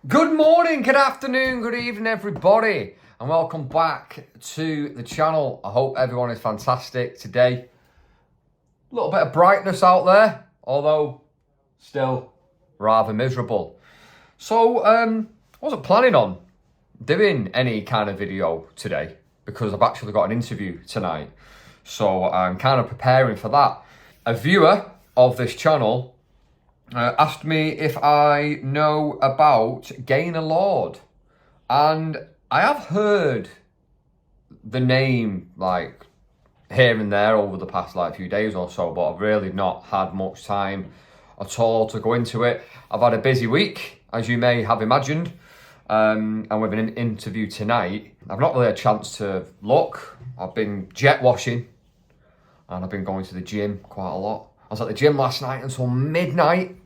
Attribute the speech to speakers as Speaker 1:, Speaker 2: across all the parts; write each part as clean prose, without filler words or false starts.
Speaker 1: Good morning, good afternoon, good evening, everybody, and welcome back to the channel. I hope everyone is fantastic today. A little bit of brightness out there, although still rather miserable. So, I wasn't planning on doing any kind of video today because I've actually got an interview tonight. So I'm kind of preparing for that. A viewer of this channel asked me if I know about Gaynor Lord, and I have heard the name like here and there over the past few days or so, but I've really not had much time at all to go into it. I've had a busy week, as you may have imagined, and with an interview tonight, I've not really had a chance to look. I've been jet washing and I've been going to the gym quite a lot. I was at the gym last night until midnight.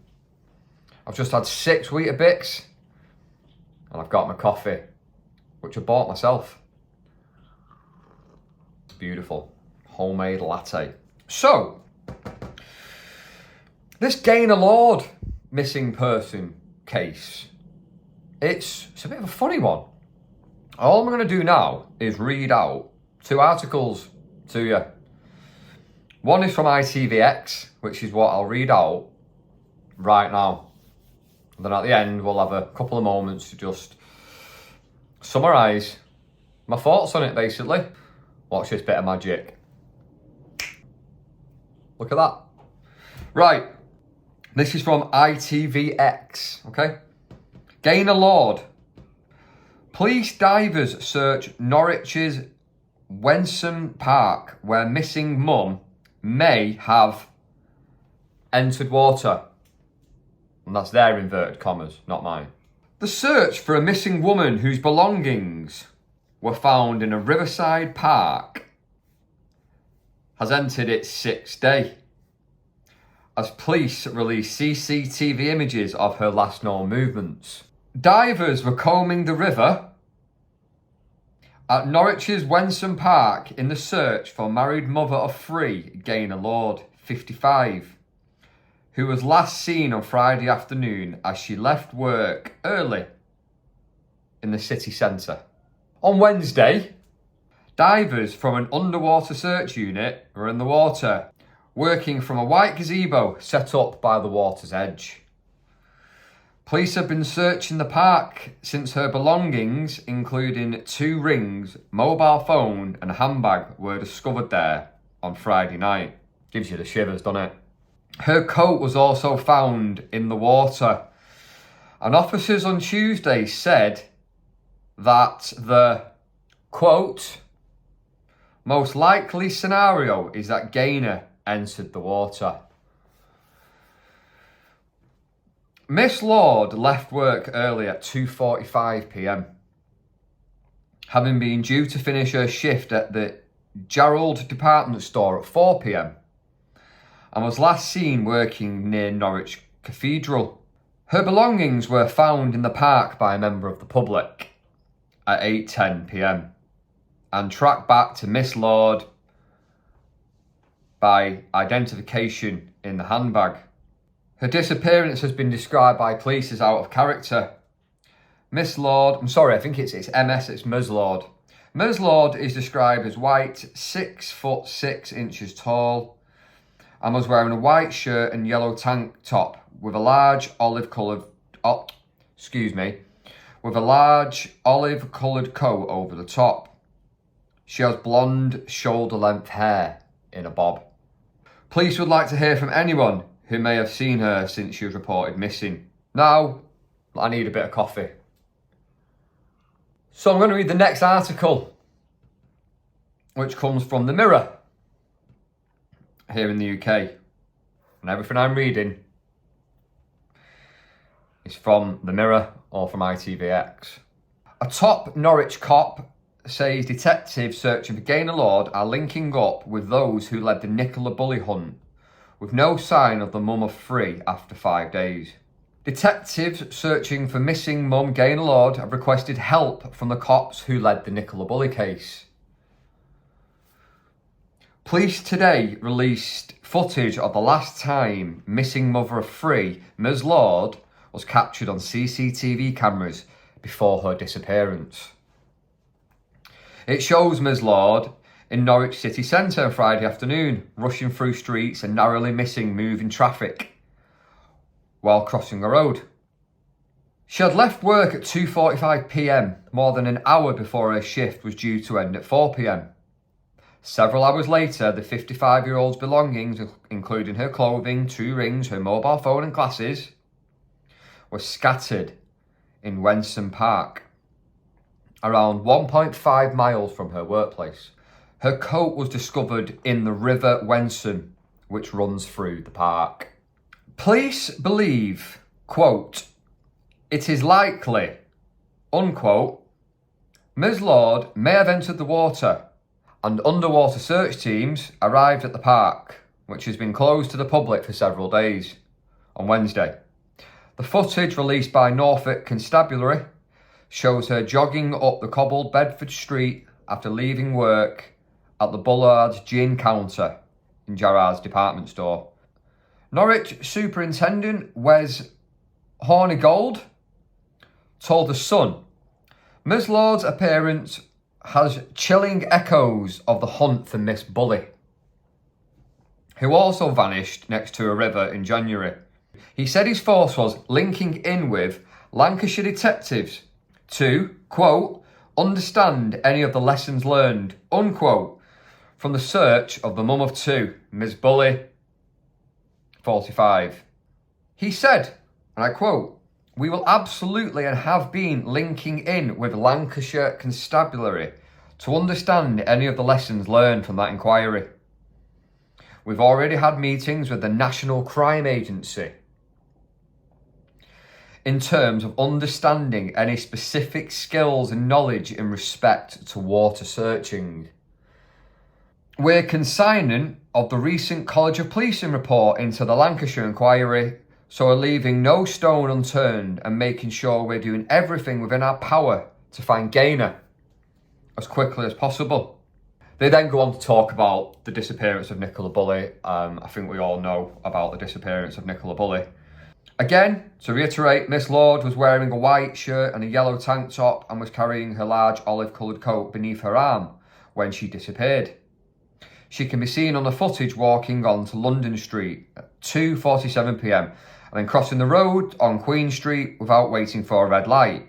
Speaker 1: I've just had 6 Weetabix and I've got my coffee, which I bought myself. It's beautiful. Homemade latte. So, this Gaina Lord missing person case, it's a bit of a funny one. All I'm going to do now is read out 2 articles to you. One is from ITVX, which is what I'll read out right now. And then at the end, we'll have a couple of moments to just summarise my thoughts on it, basically. Watch this bit of magic. Look at that. Right. This is from ITVX, okay? Gaina Lord. Police divers search Norwich's Wensum Park, where missing mum may have entered water. And that's their inverted commas, not mine. The search for a missing woman whose belongings were found in a riverside park has entered its 6th day, as police release CCTV images of her last known movements. Divers were combing the river at Norwich's Wensum Park in the search for married mother of 3, Gaina Lord, 55, who was last seen on Friday afternoon as she left work early in the city centre. On Wednesday, divers from an underwater search unit were in the water, working from a white gazebo set up by the water's edge. Police have been searching the park since her belongings, including 2 rings, mobile phone and handbag, were discovered there on Friday night. Gives you the shivers, doesn't it? Her coat was also found in the water, and officers on Tuesday said that the, quote, most likely scenario is that Gaina entered the water. Miss Lord left work early at 2:45 p.m, having been due to finish her shift at the Gerald department store at 4 p.m, and was last seen working near Norwich Cathedral. Her belongings were found in the park by a member of the public at 8:10 p.m. and tracked back to Miss Lord by identification in the handbag. Her disappearance has been described by police as out of character. Miss Lord, I'm sorry, I think it's MS, it's Ms. Lord. Ms. Lord is described as white, 6'6" tall, and was wearing a white shirt and yellow tank top with a large olive coloured coat over the top. She has blonde shoulder length hair in a bob. Police would like to hear from anyone who may have seen her since she was reported missing. Now, I need a bit of coffee. So I'm going to read the next article, which comes from The Mirror here in the UK. And everything I'm reading is from The Mirror or from ITVX. A top Norwich cop says detectives searching for Gaynor Lord are linking up with those who led the Nicola Bulley hunt, with no sign of the mum of 3 after 5 days. Detectives searching for missing mum Gaina Lord have requested help from the cops who led the Nicola Bulley case. Police today released footage of the last time missing mother of 3, Ms. Lord, was captured on CCTV cameras before her disappearance. It shows Ms Lord in Norwich city centre on Friday afternoon, rushing through streets and narrowly missing moving traffic while crossing a road. She had left work at 2:45 p.m, more than an hour before her shift was due to end at 4 p.m. Several hours later, the 55-year-old's belongings, including her clothing, 2 rings, her mobile phone and glasses, were scattered in Wensum Park, around 1.5 miles from her workplace. Her coat was discovered in the River Wensum, which runs through the park. Police believe, quote, "It is likely, unquote, Ms Lord may have entered the water, and underwater search teams arrived at the park, which has been closed to the public for several days, on Wednesday. The footage released by Norfolk Constabulary shows her jogging up the cobbled Bedford Street after leaving work at the Bullard's gin counter in Gerrard's department store. Norwich Superintendent Wes Hornigold told The Sun, Ms Lord's appearance has chilling echoes of the hunt for Miss Bulley, who also vanished next to a river in January. He said his force was linking in with Lancashire detectives to, quote, understand any of the lessons learned, unquote, from the search of the mum of 2, Miss Bulley, 45. He said, and I quote, we will absolutely and have been linking in with Lancashire Constabulary to understand any of the lessons learned from that inquiry. We've already had meetings with the National Crime Agency in terms of understanding any specific skills and knowledge in respect to water searching. We're consignant of the recent College of Policing report into the Lancashire inquiry, so we're leaving no stone unturned and making sure we're doing everything within our power to find Gaina as quickly as possible. They then go on to talk about the disappearance of Nicola Bulley. I think we all know about the disappearance of Nicola Bulley. Again, to reiterate, Miss Lord was wearing a white shirt and a yellow tank top and was carrying her large olive-coloured coat beneath her arm when she disappeared. She can be seen on the footage walking onto London Street at 2:47 p.m. and then crossing the road on Queen Street without waiting for a red light,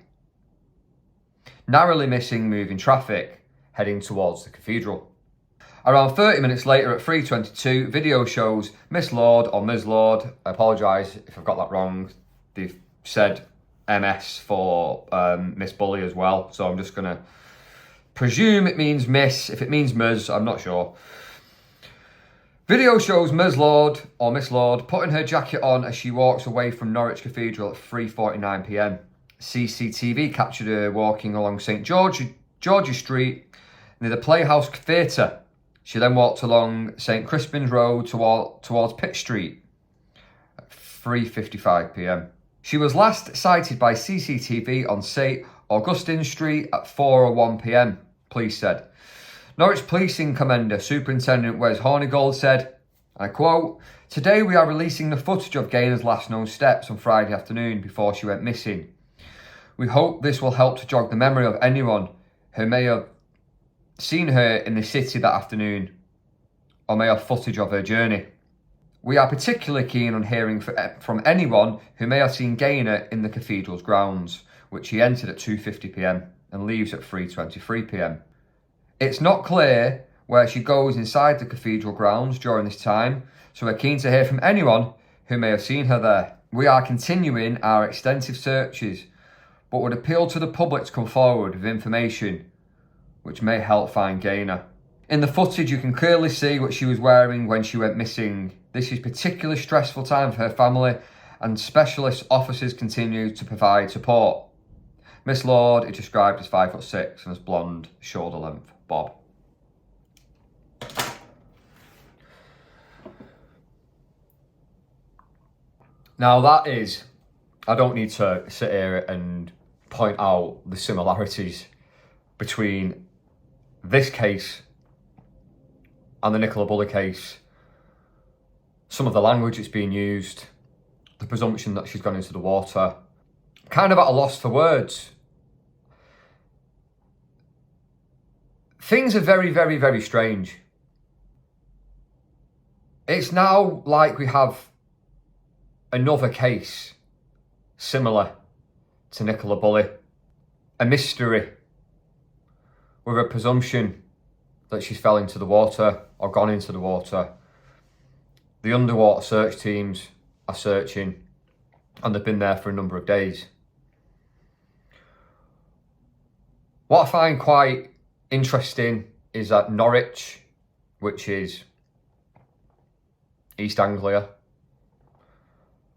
Speaker 1: narrowly missing moving traffic heading towards the cathedral. Around 30 minutes later at 3:22, video shows Miss Lord or Ms Lord, I apologise if I've got that wrong, they've said MS for Miss Bulley as well, so I'm just going to presume it means Miss. If it means Ms, I'm not sure. Video shows Ms Lord or Miss Lord putting her jacket on as she walks away from Norwich Cathedral at 3:49 p.m. CCTV captured her walking along St George's Street near the Playhouse Theatre. She then walked along St Crispin's Road towards Pitt Street at 3:55 p.m. She was last sighted by CCTV on St Augustine Street at 4:01 p.m, police said. Norwich Policing Commander Superintendent Wes Hornigold said, I quote, today we are releasing the footage of Gaina's last known steps on Friday afternoon before she went missing. We hope this will help to jog the memory of anyone who may have seen her in the city that afternoon or may have footage of her journey. We are particularly keen on hearing from anyone who may have seen Gaina in the cathedral's grounds, which he entered at 2:50 p.m. and leaves at 3:23 p.m. It's not clear where she goes inside the cathedral grounds during this time, so we're keen to hear from anyone who may have seen her there. We are continuing our extensive searches, but would appeal to the public to come forward with information which may help find Gaina. In the footage, you can clearly see what she was wearing when she went missing. This is a particularly stressful time for her family, and specialist officers continue to provide support. Miss Lord is described as 5'6" and has blonde, shoulder-length bob. Now that is, I don't need to sit here and point out the similarities between this case and the Nicola Bulley case. Some of the language that's being used, the presumption that she's gone into the water. Kind of at a loss for words. Things are very, very, very strange. It's now like we have another case similar to Nicola Bulley. A mystery with a presumption that she's fell into the water or gone into the water. The underwater search teams are searching, and they've been there for a number of days. What I find quite interesting is that Norwich, which is East Anglia,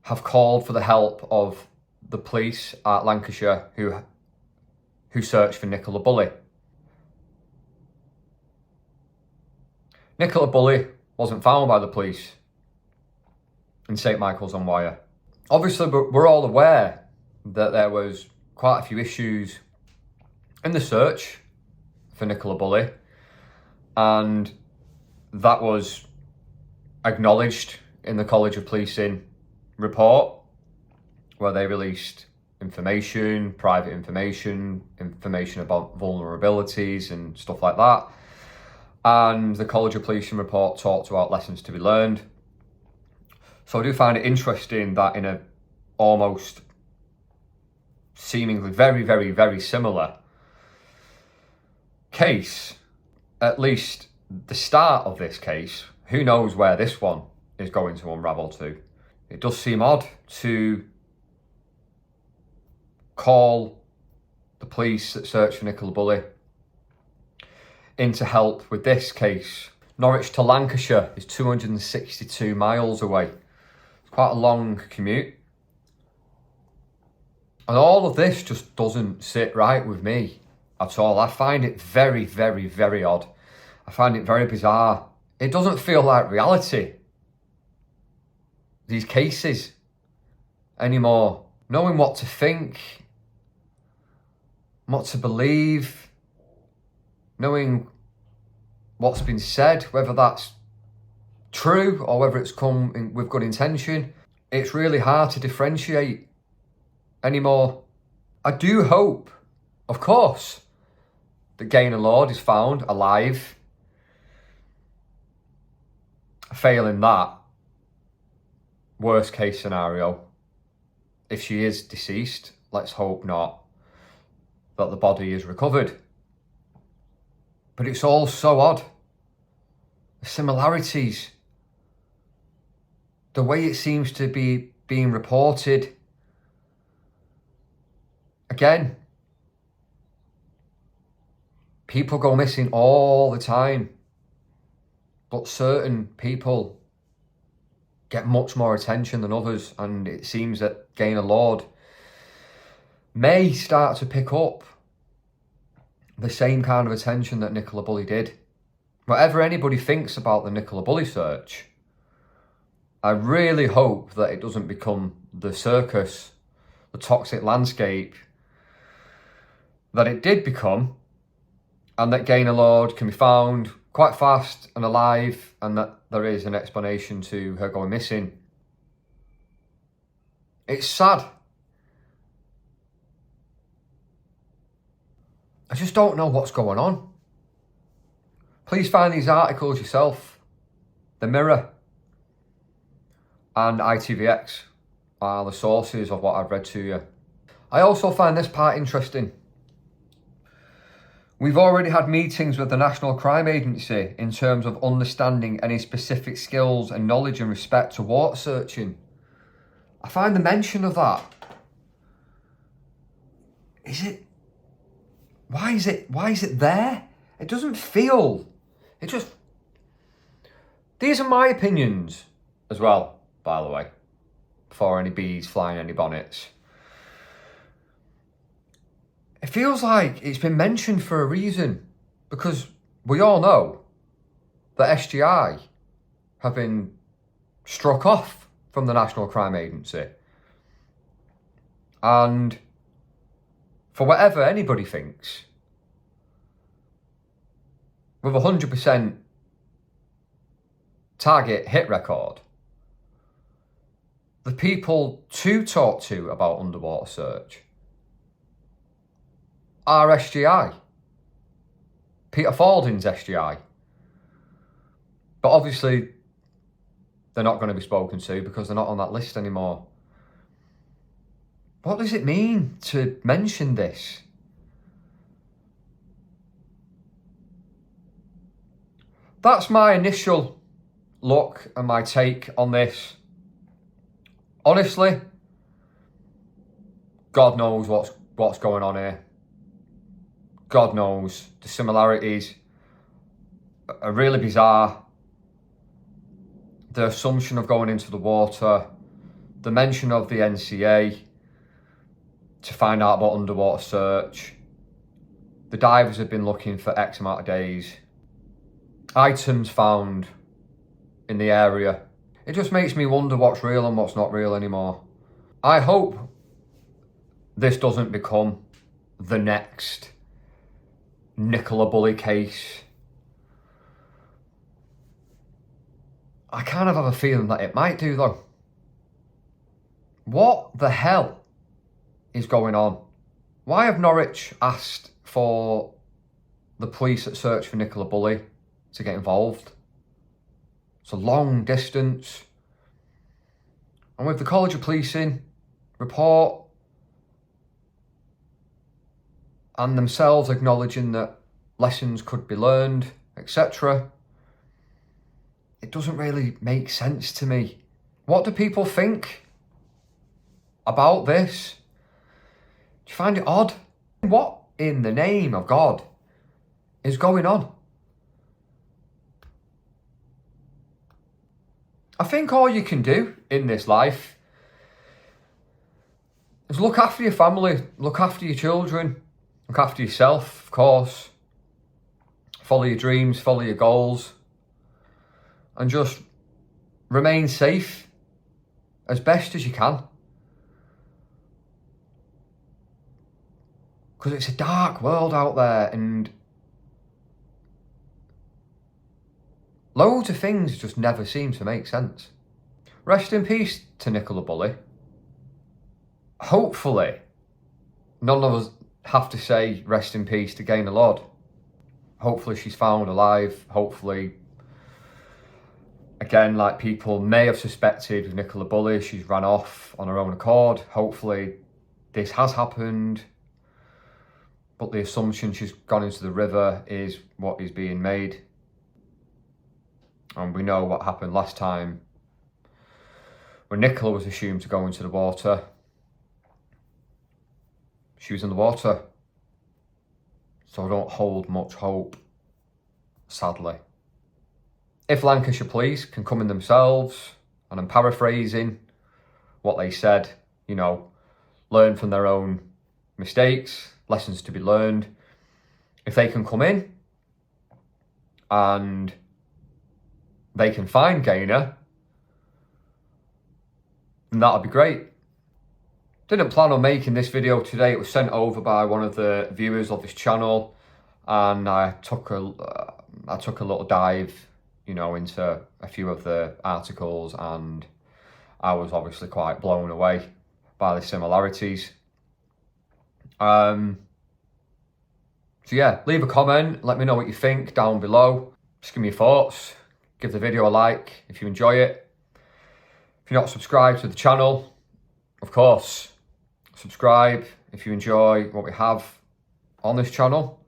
Speaker 1: have called for the help of the police at Lancashire who searched for Nicola Bulley. Nicola Bulley wasn't found by the police in St Michael's on Wyre. Obviously, we're all aware that there was quite a few issues in the search for Nicola Bulley, and that was acknowledged in the College of Policing report, where they released information, private information about vulnerabilities and stuff like that. And the College of Policing report talked about lessons to be learned. So I do find it interesting that in a almost seemingly very, very, very similar case, at least the start of this case, who knows where this one is going to unravel to. It does seem odd to call the police that search for Nicola Bulley in to help with this case. Norwich to Lancashire is 262 miles away. It's quite a long commute. And all of this just doesn't sit right with me at all. I find it very, very, very odd. I find it very bizarre. It doesn't feel like reality, these cases, anymore. Knowing what to think, what to believe, knowing what's been said, whether that's true or whether it's come in with good intention, it's really hard to differentiate anymore. I do hope, of course, that Gaina Lord is found alive. Failing that, worst case scenario, if she is deceased, let's hope not, that the body is recovered. But it's all so odd. The similarities, the way it seems to be being reported. Again, people go missing all the time, but certain people get much more attention than others, and it seems that Gaynor Lord may start to pick up the same kind of attention that Nicola Bulley did. Whatever anybody thinks about the Nicola Bulley search, I really hope that it doesn't become the circus, the toxic landscape that it did become, and that Gaina Lord can be found quite fast and alive, and that there is an explanation to her going missing. It's sad. I just don't know what's going on. Please find these articles yourself. The Mirror and ITVX are the sources of what I've read to you. I also find this part interesting. We've already had meetings with the National Crime Agency in terms of understanding any specific skills and knowledge in respect to water searching. I find the mention of that. Why is it there? It doesn't feel, these are my opinions as well, by the way, before any bees flying any bonnets. It feels like it's been mentioned for a reason, because we all know that SGI have been struck off from the National Crime Agency. And for whatever anybody thinks, with 100% target hit record, the people to talk to about underwater search are SGI. Peter Falding's SGI. But obviously, they're not going to be spoken to because they're not on that list anymore. What does it mean to mention this? That's my initial look and my take on this. Honestly, God knows what's going on here. God knows. The similarities are really bizarre. The assumption of going into the water, the mention of the NCA to find out about underwater search. The divers have been looking for X amount of days. Items found in the area. It just makes me wonder what's real and what's not real anymore. I hope this doesn't become the next Nicola Bulley case. I kind of have a feeling that it might do though. What the hell is going on? Why have Norwich asked for the police that search for Nicola Bulley to get involved? It's a long distance. And with the College of Policing report and themselves acknowledging that lessons could be learned, etc., it doesn't really make sense to me. What do people think about this? Do you find it odd? What in the name of God is going on? I think all you can do in this life is look after your family, look after your children, look after yourself, of course. Follow your dreams, follow your goals, and just remain safe as best as you can. Because it's a dark world out there and loads of things just never seem to make sense. Rest in peace to Nicola Bulley. Hopefully, none of us have to say rest in peace to Gaina Lord. Hopefully she's found alive. Hopefully, again, like people may have suspected with Nicola Bulley, she's ran off on her own accord. Hopefully this has happened. But the assumption she's gone into the river is what is being made. And we know what happened last time when Nicola was assumed to go into the water. She was in the water. So I don't hold much hope, sadly. If Lancashire Police can come in themselves, and I'm paraphrasing what they said, you know, learn from their own mistakes, lessons to be learned. If they can come in and they can find Gaina, then that'll be great. Didn't plan on making this video today. It was sent over by one of the viewers of this channel, and I took a little dive, you know, into a few of the articles, and I was obviously quite blown away by the similarities. So yeah, leave a comment, let me know what you think down below. Just give me your thoughts, give the video a like if you enjoy it. If you're not subscribed to the channel, of course, subscribe if you enjoy what we have on this channel.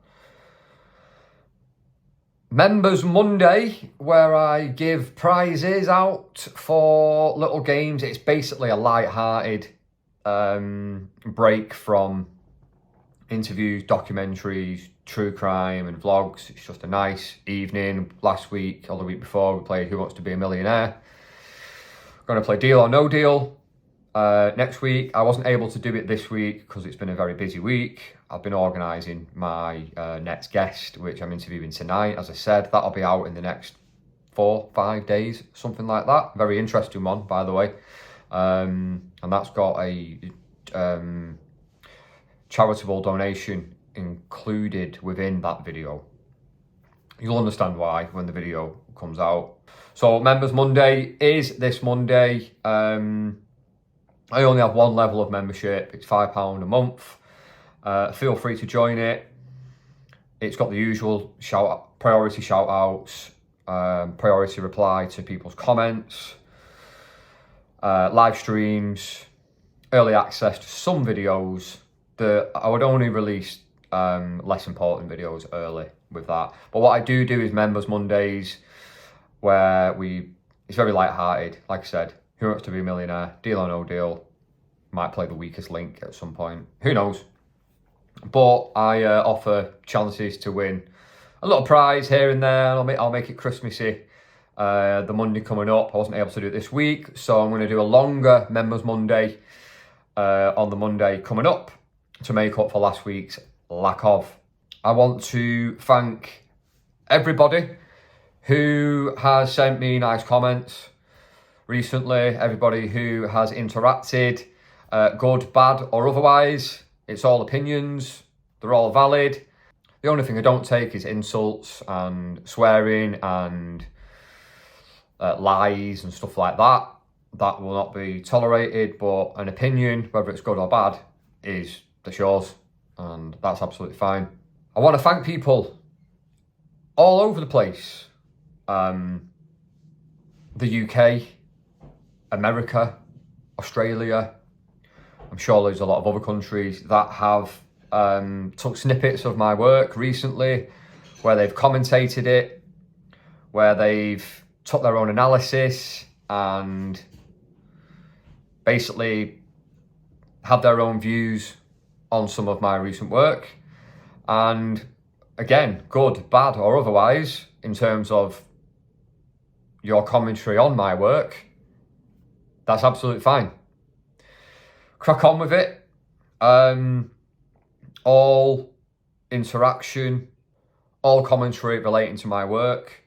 Speaker 1: Members Monday, where I give prizes out for little games. It's basically a light-hearted break from interviews, documentaries, true crime and vlogs. It's just a nice evening. Last week or the week before, we played Who Wants to Be a Millionaire. Going to play Deal or No Deal next week. I wasn't able to do it this week because it's been a very busy week. I've been organising my next guest, which I'm interviewing tonight. As I said, that'll be out in the next 4-5 days, something like that. Very interesting one, by the way. And that's got a charitable donation included within that video. You'll understand why when the video comes out. So Members Monday is this Monday. I only have one level of membership. It's £5 a month. Feel free to join it. It's got the usual priority shout outs, priority reply to people's comments, live streams, early access to some videos. That I would only release less important videos early with that. But what I do is Members Mondays, where it's very light-hearted. Like I said, Who Wants to Be a Millionaire, Deal or No Deal. Might play the weakest link at some point. Who knows? But I offer chances to win a little prize here and there. I'll make it Christmassy. The Monday coming up, I wasn't able to do it this week, so I'm going to do a longer Members Monday on the Monday coming up to make up for last week's lack of. I want to thank everybody who has sent me nice comments recently, everybody who has interacted, good, bad or otherwise. It's all opinions, they're all valid. The only thing I don't take is insults and swearing and lies and stuff like that. That will not be tolerated, but an opinion, whether it's good or bad, is yours, and that's absolutely fine. I want to thank people all over the place. The UK, America, Australia. I'm sure there's a lot of other countries that have took snippets of my work recently, where they've commentated it, where they've took their own analysis and basically had their own views on some of my recent work. And again, good, bad or otherwise, in terms of your commentary on my work, that's absolutely fine. Crack on with it. All interaction, all commentary relating to my work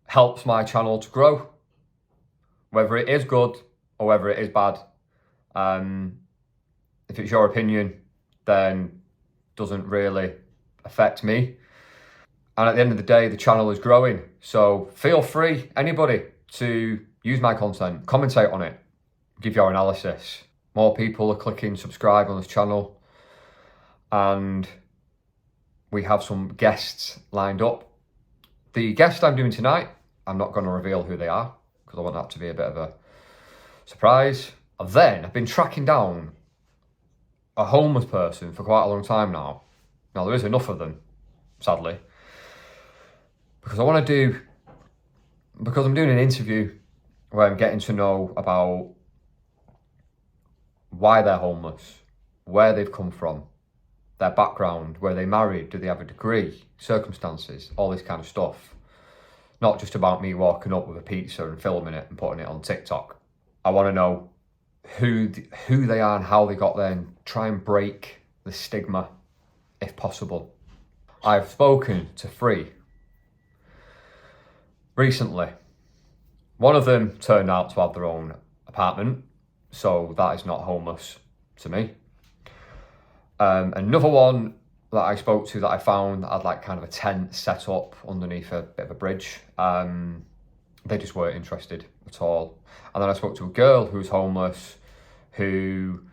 Speaker 1: helps my channel to grow, whether it is good or whether it is bad. If it's your opinion, then doesn't really affect me. And at the end of the day, the channel is growing. So feel free, anybody, to use my content, commentate on it, give your analysis. More people are clicking subscribe on this channel. And we have some guests lined up. The guest I'm doing tonight, I'm not going to reveal who they are because I want that to be a bit of a surprise. Then I've been tracking down a homeless person for quite a long time now. Now there is enough of them, sadly, because I'm doing an interview where I'm getting to know about why they're homeless, where they've come from, their background, were they married, do they have a degree, circumstances, all this kind of stuff. Not just about me walking up with a pizza and filming it and putting it on TikTok. I want to know who they are and how they got there, and try and break the stigma if possible. I've spoken to 3 recently. One of them turned out to have their own apartment, so that is not homeless to me. Another one that I spoke to that I found that had like kind of a tent set up underneath a bit of a bridge. They just weren't interested at all. And then I spoke to a girl who's homeless, who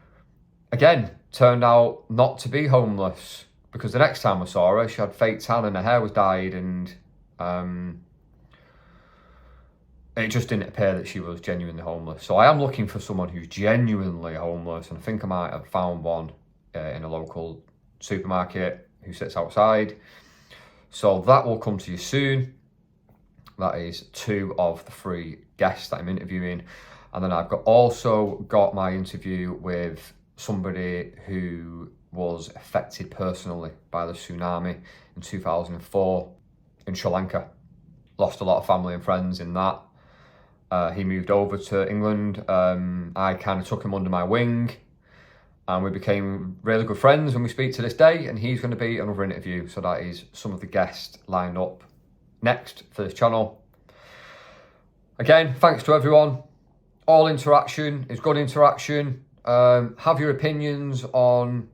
Speaker 1: again turned out not to be homeless, because the next time I saw her, she had fake tan and her hair was dyed, and it just didn't appear that she was genuinely homeless. So I am looking for someone who's genuinely homeless, and I think I might have found one in a local supermarket who sits outside. So that will come to you soon. That is 2 of the 3 guests that I'm interviewing. And then I've also got my interview with somebody who was affected personally by the tsunami in 2004 in Sri Lanka. Lost a lot of family and friends in that. He moved over to England. I kind of took him under my wing, and we became really good friends, and we speak to this day, and he's going to be another interview. So that is some of the guests lined up next for this channel. Again, thanks to everyone. All interaction is good interaction. Have your opinions on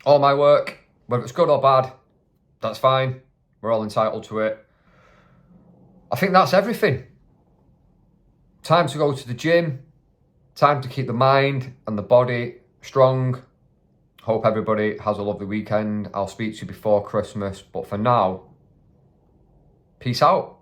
Speaker 1: all my work, whether it's good or bad, that's fine. We're all entitled to it. I think that's everything. Time to go to the gym, Time to keep the mind and the body strong. Hope everybody has a lovely weekend. I'll speak to you before Christmas. But for now, peace out.